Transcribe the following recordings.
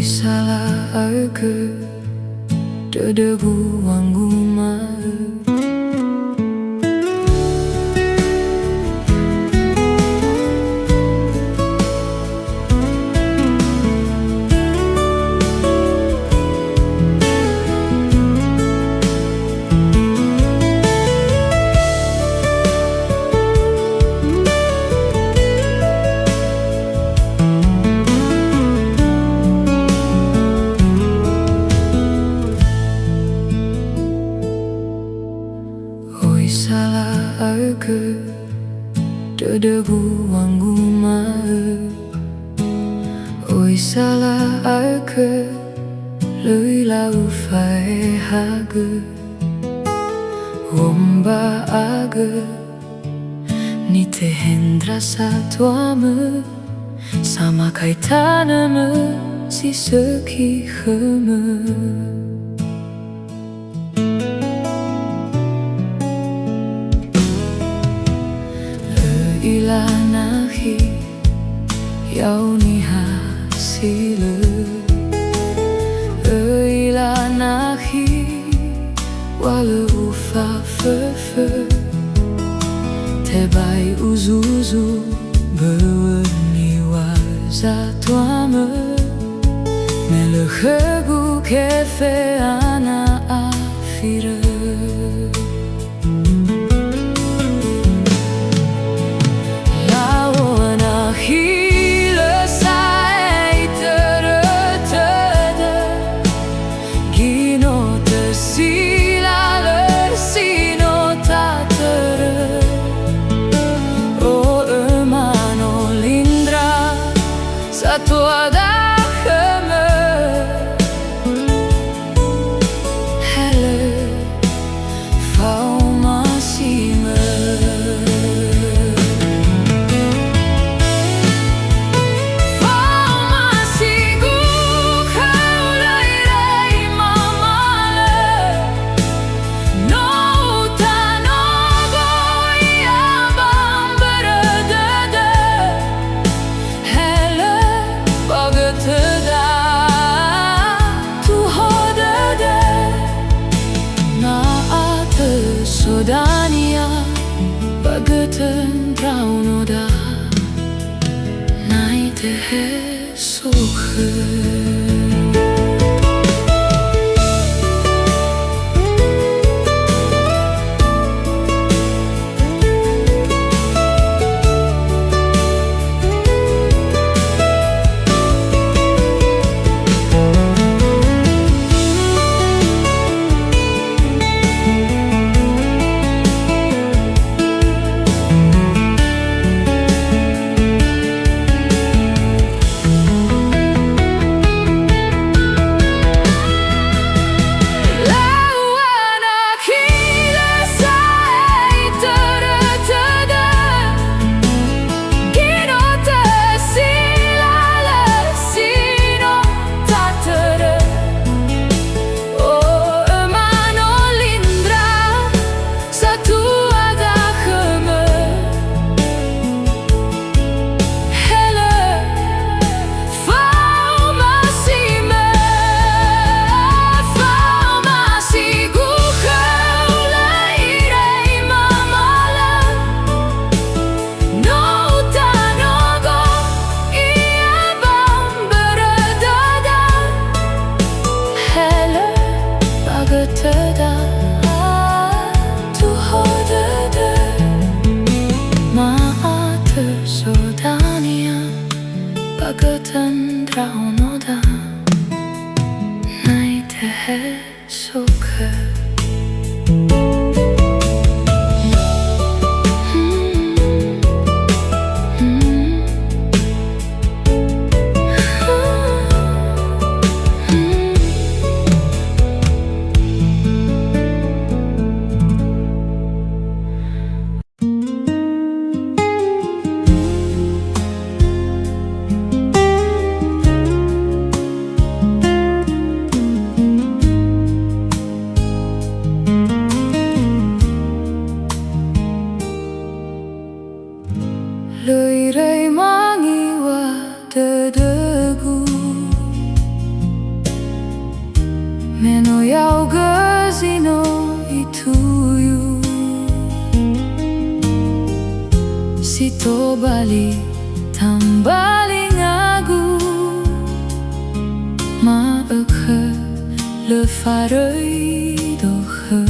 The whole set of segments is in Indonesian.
salah aku dedebu wanggu mau. Salah aku dedebu wanggu mau. Oi salah aku lui lau fai hagu. Womba aku ni tehendra satuamu sama kaitanamu si seki hemu. Ila nahi yau ni hasilu. Ila nahi walau ufa fefe. Tebai uzuzu berwarni wazatuamu. Melehegu kefe ana afira. Tua da heme hele fau masime. Fau masigu kau lai mamale. No tanogo ia bamberedede hele Sodania bagatan raunoda naite he sokhe. Bagatan raunoda naite he sokhe. Menoyau gazino ituyu Sito bali tambali ngagu Maakhe le farei dohe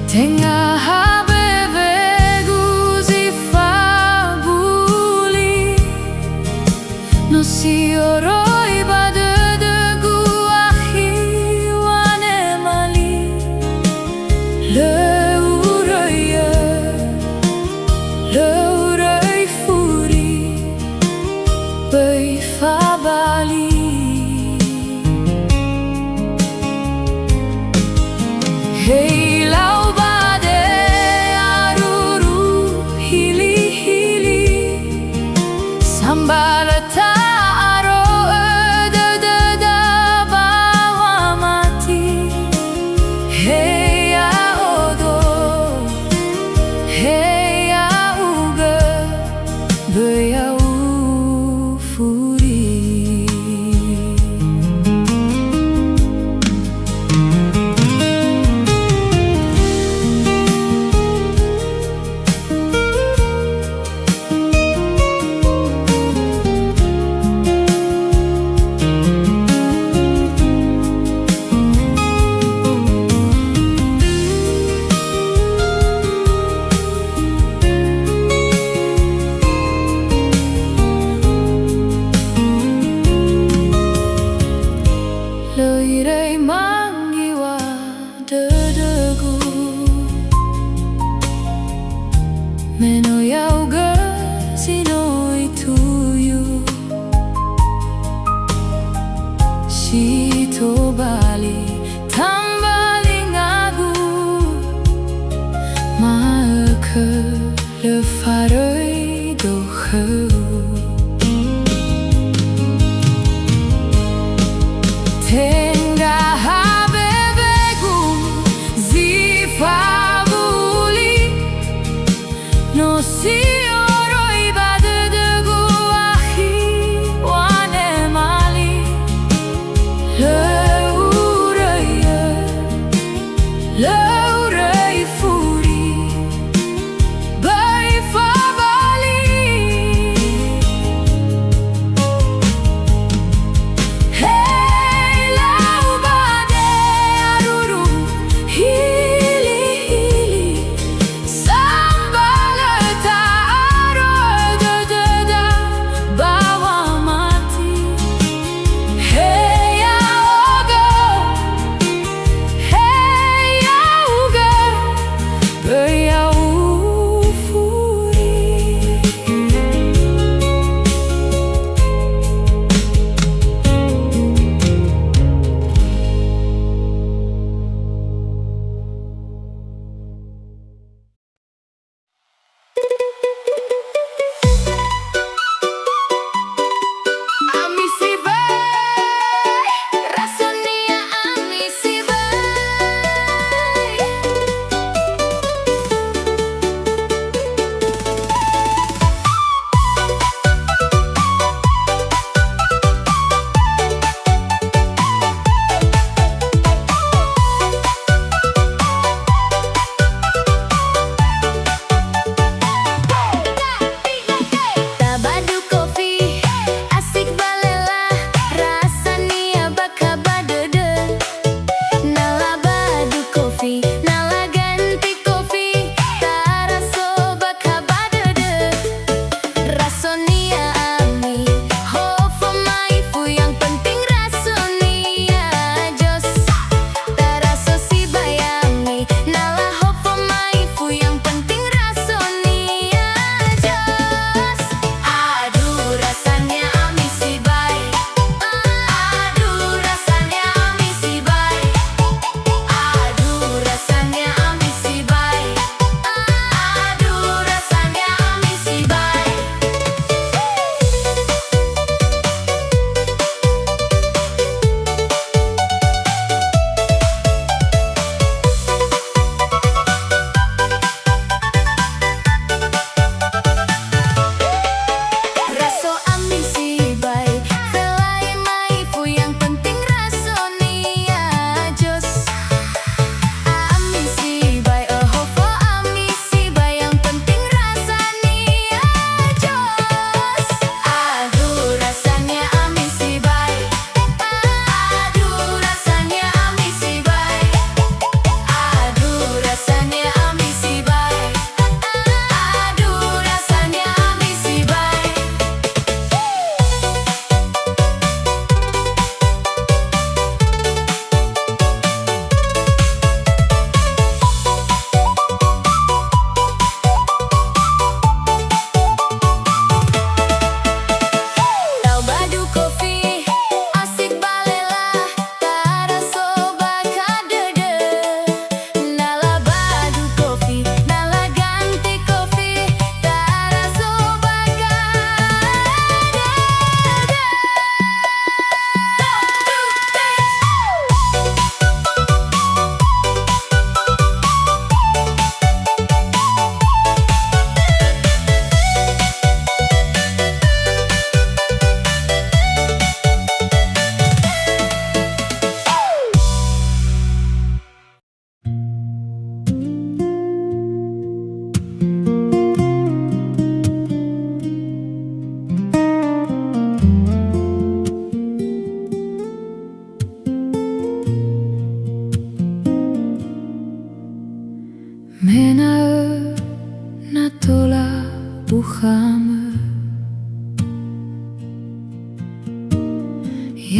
Tengah habebe fabuli No si oroi bade de guahi wane mali Le urei furi Bei fabali Hey Sambalata aro da bawa mati Hey ya odo Hey ya uga Beya ufuri Loirei mangiwa dedegu Menoyau gazino ituyu Sito bali tambali ngagu Maakhe le farei dohe Tengah habebegu zifabuli No si oroi bade de guahi wane mali Le urei furi Bei fabali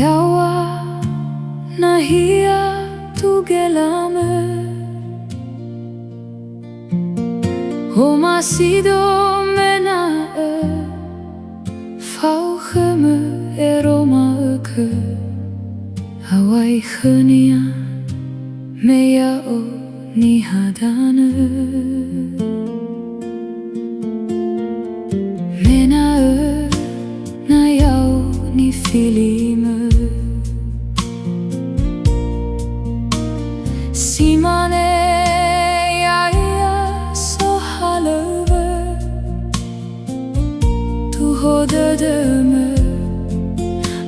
yawa nahia tu gelame Oma sido mena fau kheme eroma ke Hawaii khania meya o ni hadane Mena na yau ni filime Simane Hodademe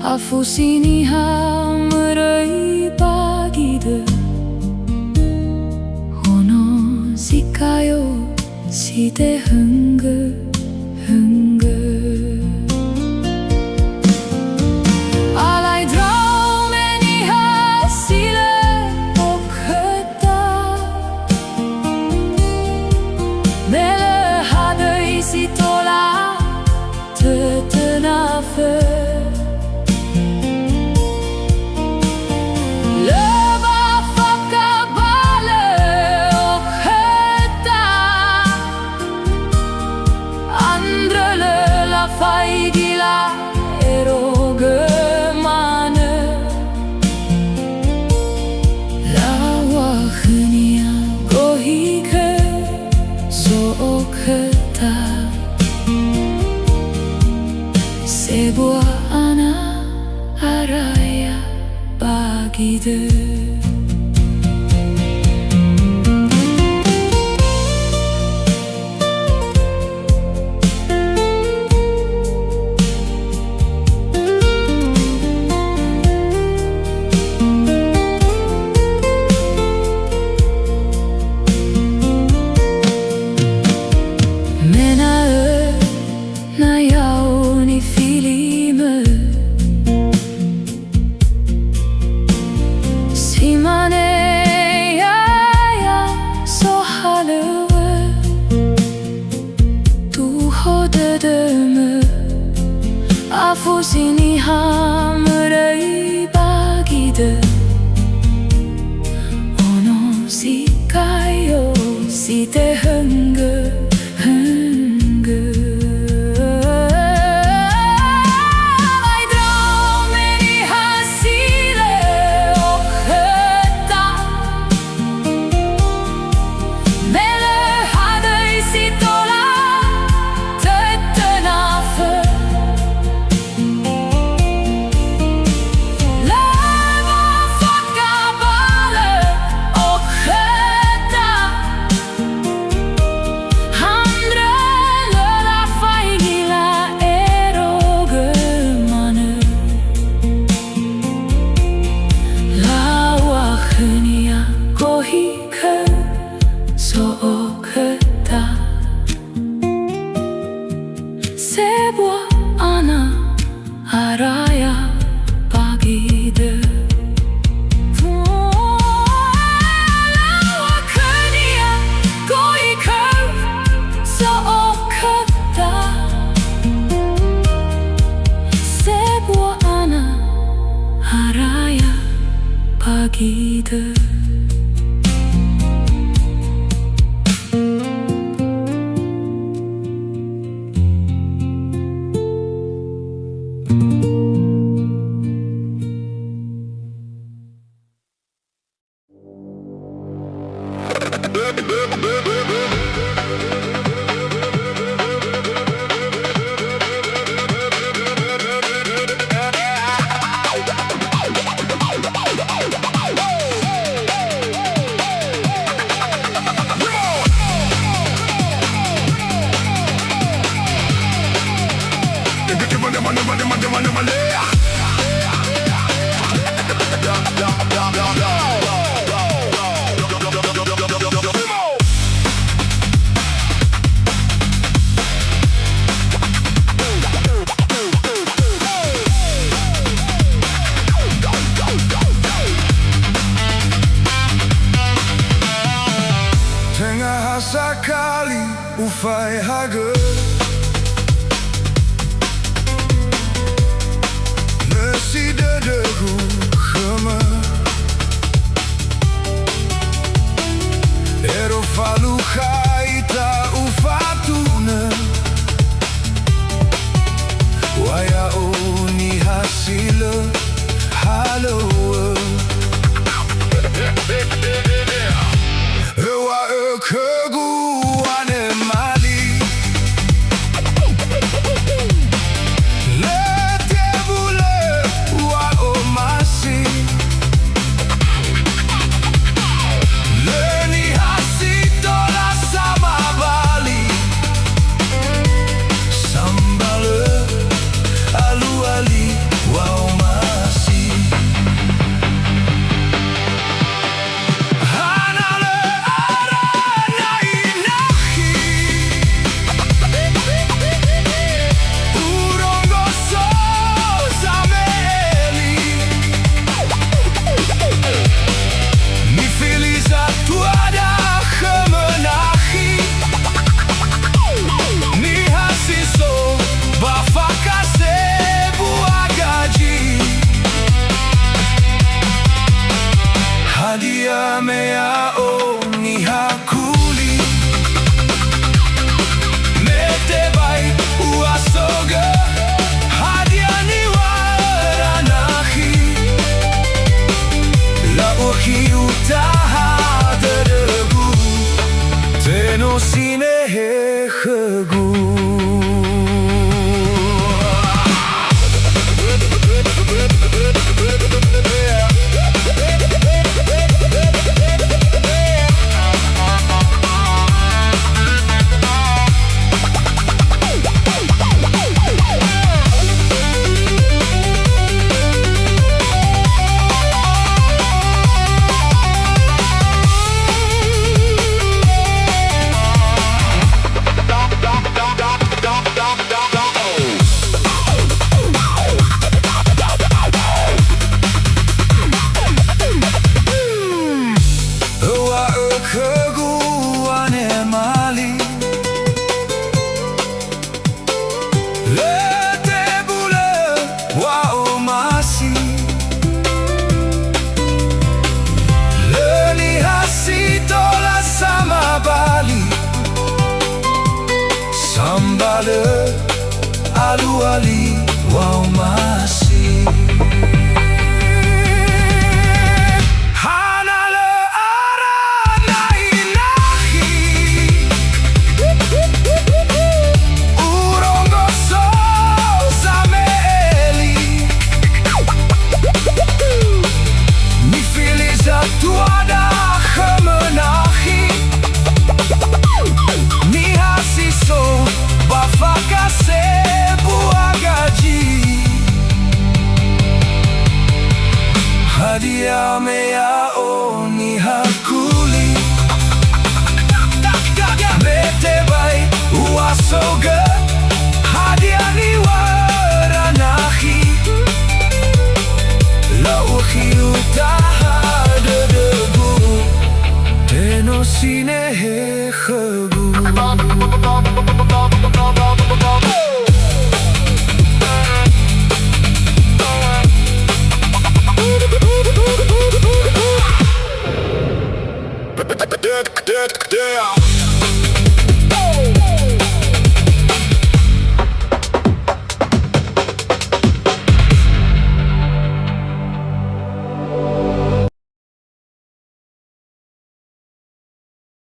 afu sini hamrai pagide Hono zikayo side hunger Alai draume ni hasile okheta Mele hadai sitola Tenafe Leva fakabale okheta Andrele la faigila eroge mane La wakhnia gohike so okheta Sebuah anak araya bagide Afu sini hamrai bagide Ono zikayo site hunger Alai draume ni hasile okheta Mele hadai sitola tetenafe Sebuah anak araya bagide Lawakania goikau seokata Sebuah anak araya bagide sekali ufai harga nasi dada sila halawa Ewa keguan mali Lete bule wa omasi Leni hasitola sama bali Sambale alu-ali wa omasi Hanale arana inahi Urongo so zameli Nifiliza tuada kemenahi Ni hasiso bafakase buagaji Hadia mea o ni hakuli Metebai uasoga Hadia ni waranahi La ohi utaha derebu Teno sine hegu keguan mali Lete bule wa omasi Leni hasitola sama bali Sambale alu-ali wa omasi Hanale arana inahi Urongo so zameli Nifiliza tuada kemenahi Ni hasiso bafakase buagaji Hadia mea